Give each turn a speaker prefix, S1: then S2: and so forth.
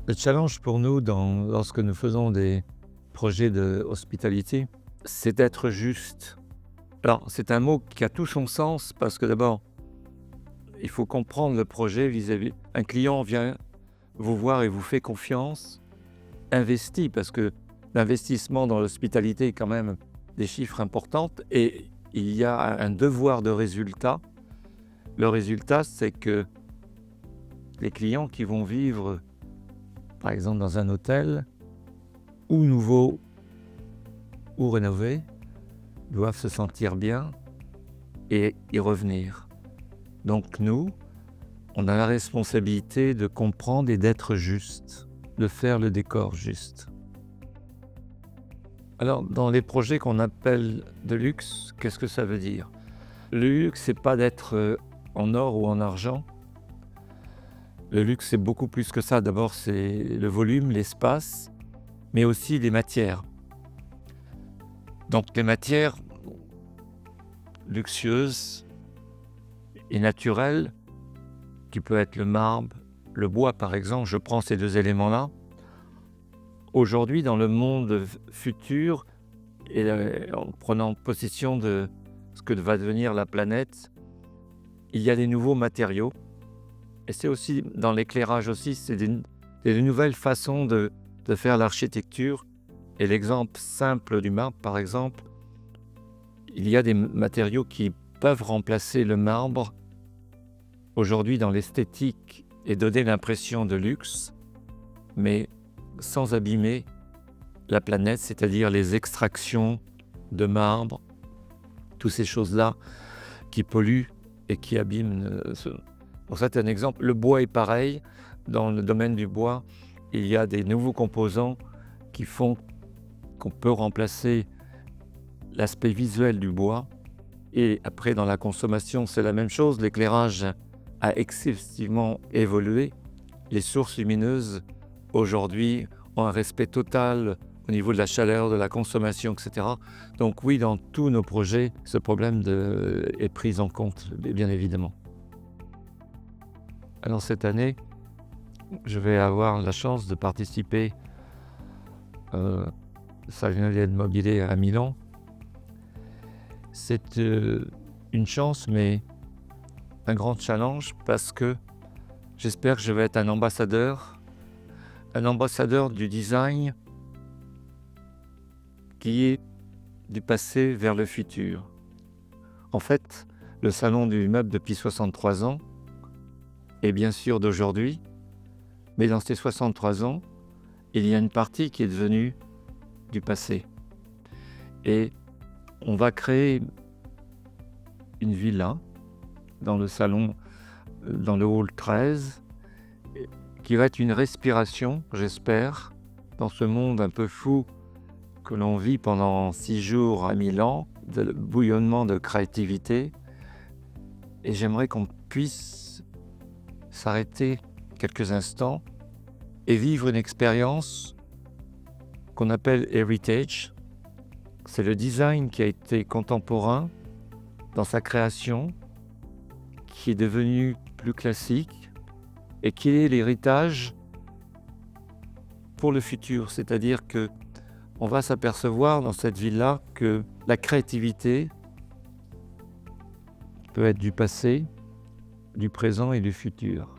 S1: Le challenge pour nous lorsque nous faisons des projets de hospitalité, c'est d'être juste. Alors, c'est un mot qui a tout son sens parce que d'abord, il faut comprendre le projet vis-à-vis. Un client vient vous voir et vous fait confiance, investit parce que l'investissement dans l'hospitalité est quand même des chiffres importants et il y a un devoir de résultat. Le résultat, c'est que les clients qui vont vivre, par exemple dans un hôtel, ou nouveau ou rénové, doivent se sentir bien et y revenir. Donc nous, on a la responsabilité de comprendre et d'être juste, de faire le décor juste. Alors, dans les projets qu'on appelle de luxe, qu'est-ce que ça veut dire? Le luxe, c'est pas d'être en or ou en argent. Le luxe, c'est beaucoup plus que ça. D'abord, c'est le volume, l'espace, mais aussi les matières. Donc, les matières luxueuses et naturelles, qui peut être le marbre, le bois par exemple, je prends ces deux éléments-là. Aujourd'hui, dans le monde futur, et en prenant possession de ce que va devenir la planète, il y a des nouveaux matériaux. Et c'est aussi, dans l'éclairage aussi, c'est des nouvelles façons de faire l'architecture. Et l'exemple simple du marbre, par exemple, il y a des matériaux qui peuvent remplacer le marbre aujourd'hui dans l'esthétique et donner l'impression de luxe, mais sans abîmer la planète, c'est-à-dire les extractions de marbre, toutes ces choses-là qui polluent et qui abîment. Pour ça, c'est un exemple. Le bois est pareil. Dans le domaine du bois, il y a des nouveaux composants qui font qu'on peut remplacer l'aspect visuel du bois. Et après, dans la consommation, c'est la même chose. L'éclairage a excessivement évolué. Les sources lumineuses, aujourd'hui, ont un respect total au niveau de la chaleur, de la consommation, etc. Donc oui, dans tous nos projets, ce problème est pris en compte, bien évidemment. Alors cette année, je vais avoir la chance de participer à Salone Mobile à Milan. C'est une chance, mais un grand challenge parce que j'espère que je vais être un ambassadeur du design qui est du passé vers le futur. En fait, le salon du meuble depuis 63 ans est bien sûr d'aujourd'hui, mais dans ces 63 ans, il y a une partie qui est devenue du passé. Et on va créer une villa dans le salon, dans le hall 13, qui va être une respiration, j'espère, dans ce monde un peu fou que l'on vit pendant 6 jours à Milan, de bouillonnement de créativité. Et j'aimerais qu'on puisse s'arrêter quelques instants et vivre une expérience qu'on appelle heritage. C'est le design qui a été contemporain dans sa création, qui est devenu plus classique et qui est l'héritage pour le futur. C'est-à-dire que on va s'apercevoir dans cette ville-là que la créativité peut être du passé, du présent et du futur.